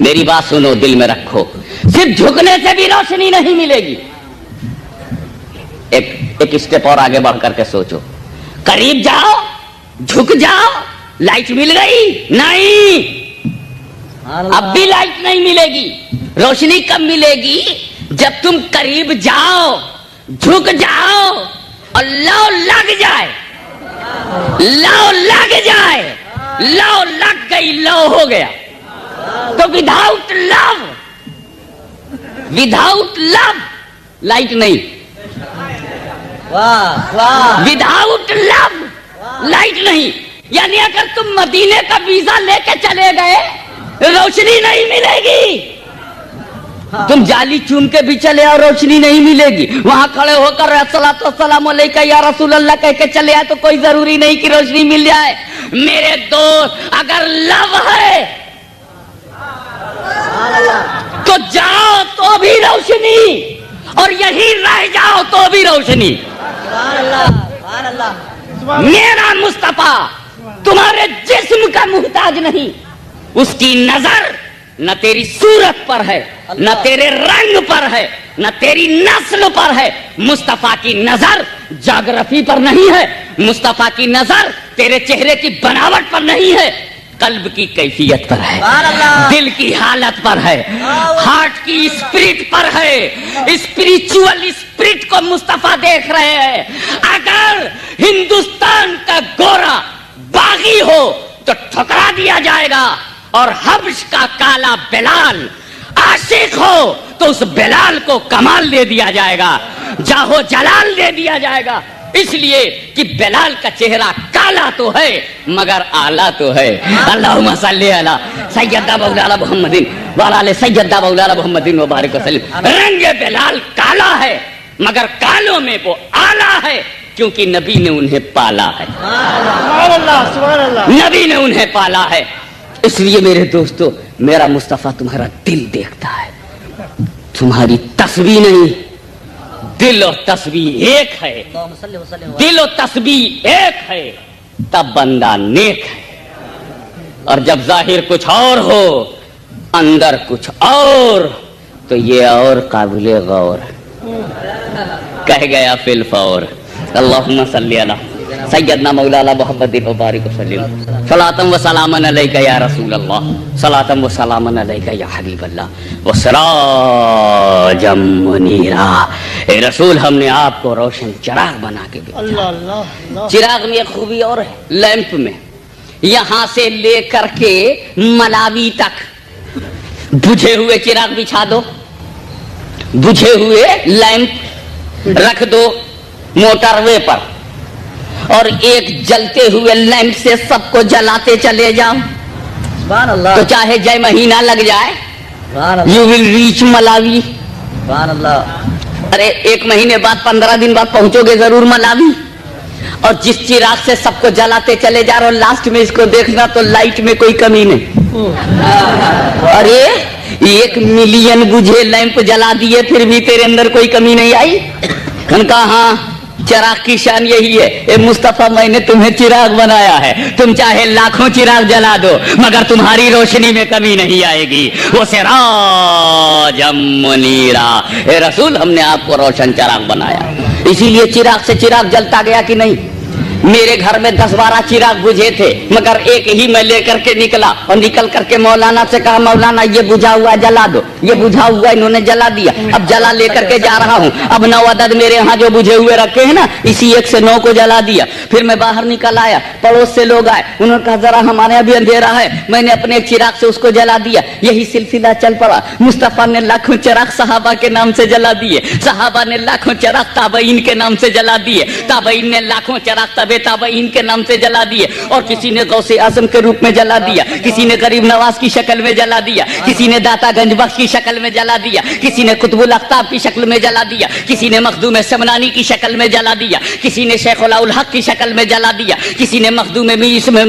میری بات سنو, دل میں رکھو, صرف جھکنے سے بھی روشنی نہیں ملے گی. ایک اسٹیپ اور آگے بڑھ کر کے سوچو, قریب جاؤ, جھک جاؤ, لائٹ مل گئی؟ نہیں, اب بھی لائٹ نہیں ملے گی. روشنی کب ملے گی؟ جب تم قریب جاؤ, جھک جاؤ اور لو لگ جائے, لو لگ جائے, لو لگ گئی, لو ہو گیا. تو وداؤٹ لو, وداؤٹ لو لائٹ نہیں, وداؤٹ لو لائٹ نہیں. یعنی اگر تم مدینے کا ویزا لے کے چلے گئے روشنی نہیں ملے گی. تم جالی چون کے بھی چلے اور روشنی نہیں ملے گی. وہاں کھڑے ہو کر الصلاۃ والسلام علیکہ یا رسول اللہ کہہ کے چلے آئے تو کوئی ضروری نہیں کہ روشنی مل جائے. میرے دوست, اگر لو ہے تو جاؤ تو بھی روشنی, اور یہی رہ جاؤ تو بھی روشنی. میرا مصطفیٰ تمہارے جسم کا محتاج نہیں, اس کی نظر نہ تیری صورت پر ہے, نہ تیرے رنگ پر ہے, نہ تیری نسل پر ہے. مصطفیٰ کی نظر جغرافی پر نہیں ہے, مصطفیٰ کی نظر تیرے چہرے کی بناوٹ پر نہیں ہے, قلب کی کیفیت پر ہے, دل کی حالت پر ہے, ہارٹ کی اسپرٹ پر ہے. اسپریچول اسپرٹ کو مصطفیٰ دیکھ رہے ہیں. اگر ہندوستان کا گورا باغی ہو تو ٹھکرا دیا جائے گا, اور حبش کا کالا بلال عاشق ہو تو اس بلال کو کمال دے دیا جائے گا, جاہو جلال دے دیا جائے گا. اس لیے کہ بلال کا چہرہ کالا تو ہے مگر آلہ تو ہے. اللہم صلی علی سیدنا مولانا محمد وعلی آل سیدنا مولانا محمد وبارک وسلم. رنگ بلال کالا ہے مگر کالوں میں وہ آلہ ہے, کیونکہ نبی نے انہیں پالا ہے. نبی نے انہیں پالا ہے. اس لیے میرے دوستو, میرا مصطفیٰ تمہارا دل دیکھتا ہے, تمہاری تصویر نہیں. دل اور تصویر ایک ہے, دل و تصویر ایک ہے, تب بندہ نیک ہے. اور جب ظاہر کچھ اور ہو اندر کچھ اور, تو یہ اور قابل غور کہہ گیا فی الفور. اللہم صلی علی سیدنا مولانا محمد مبارک وسلم. صلاۃ و سلام علیکہ یا رسول اللہ, صلاۃ و سلام علیکہ یا حبیب اللہ, وسراجا منیرا. اے رسول, ہم نے آپ کو روشن چراغ بنا کے دیا. چراغ میں ایک خوبی اور ہے, لیمپ میں یہاں سے لے کر کے ملاوی تک بجھے ہوئے چراغ بچھا دو, بجھے ہوئے لیمپ رکھ دو موٹر وے پر, اور ایک جلتے ہوئے لیمپ سے سب کو جلاتے چلے جاؤ, تو چاہے جے مہینہ لگ جائے, یو ول ریچ ملاوی. ارے 1 مہینے بعد 15 دن بعد پہنچو گے ضرور ملاوی. اور جس چراغ سے سب کو جلاتے چلے جا رہے ہو, لاسٹ میں اس کو دیکھنا تو لائٹ میں کوئی کمی نہیں. ارے 1 ملین بجھے لیمپ جلا دیے پھر بھی تیرے اندر کوئی کمی نہیں آئی. کہاں چراغ کی شان یہی ہے, اے مصطفیٰ میں نے تمہیں چراغ بنایا ہے, تم چاہے لاکھوں چراغ جلا دو مگر تمہاری روشنی میں کمی نہیں آئے گی. وہ سراجا منیرا. اے رسول, ہم نے آپ کو روشن چراغ بنایا. اسی لیے چراغ سے چراغ جلتا گیا کہ نہیں. میرے گھر میں 10-12 چراغ بجھے تھے مگر ایک ہی میں لے کر کے نکلا, اور نکل کر کے مولانا سے کہا, مولانا یہ بجھا ہوا جلا دو. یہ بجھا ہوا انہوں نے جلا دیا, اب جلا لے کر کے جا رہا ہوں. اب 9 عدد میرے یہاں جو بجھے ہوئے رکھے ہیں نا, اسی 1 سے 9 کو جلا دیا. پھر میں باہر نکل آیا, پڑوس سے لوگ آئے, انہوں نے کہا ذرا ہمارے یہاں بھی اندھیرا ہے. میں نے اپنے ایک چراغ سے اس کو جلا دیا. یہی سلسلہ چل پڑا. مصطفیٰ نے لاکھوں چراغ صحابہ کے نام سے جلا دیے, صحابہ نے لاکھوں چراغ تابعین کے نام سے جلا دیے, تابعین نے لاکھوں چراغ تابعین کے نام سے جلا دیے. اور کسی نے غوث اعظم کے روپ میں جلا دیا, کسی نے غریب نواز کی شکل میں جلا دیا, کسی نے داتا گنج بخش کی شکل میں جلا دیا, کسی نے قطب الاقطاب کی شکل میں جلا دیا, کسی نے مخدوم سمنانی کی شکل میں جلا دیا, کسی نے شیخ الحق کی شکل میں جلا دیا, کسی نے مخدوم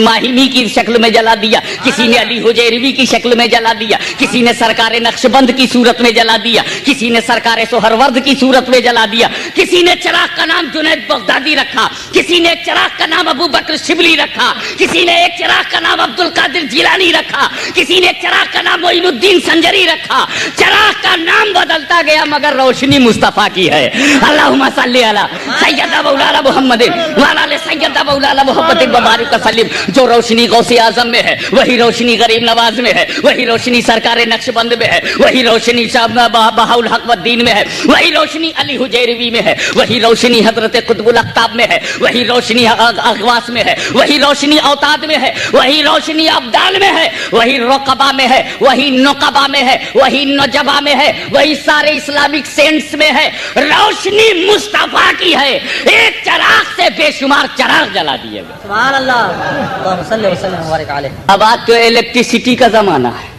ماہمی کی شکل میں جلا دیا, کسی نے علی حجیروی کی شکل میں جلا دیا, کسی نے سرکار نقشبند کی صورت میں جلا دیا, کسی نے سرکار سہرورد کی صورت میں جلا دیا, کسی نے چراغ کا نام جنید بغدادی رکھا, کسی نے چراغ چراغ کا نام ابو بکر شبلی رکھا, کسی نے ایک چراغ کا نام عبد القادر جیلانی رکھا, کسی نے ایک چراغ کا نام معین الدین سنجری رکھا. چراغ کا نام بدلتا گیا مگر روشنی مصطفیٰ کی ہے. اللہم صلی علی سیدنا مولانا محمد وعلی آل سیدنا مولانا محمد وبارک وسلم. جو روشنی غوث اعظم میں ہے وہی روشنی غریب نواز میں ہے, وہی روشنی سرکار نقش بند میں ہے, وہی روشنی بہاء الحق والدین میں ہے, وہی روشنی علی حجیروی میں ہے, وہی روشنی حضرت قطب الاقطاب میں ہے, وہی روشنی اغواس میں ہے, وہی روشنی اوتاد میں ہے, وہی روشنی ابدال میں ہے, وہی رقبہ میں ہے, وہی نقبہ میں ہے, وہی نجبہ میں ہے, وہی سارے اسلامک سینٹس میں ہے. روشنی مصطفیٰ کی ہے. ایک چراغ سے بے شمار چراغ جلا دیے گئے. سبحان اللہ. اللہم صلی وسلم وبارک علیہ. اب آج تو الیکٹریسٹی کا زمانہ ہے.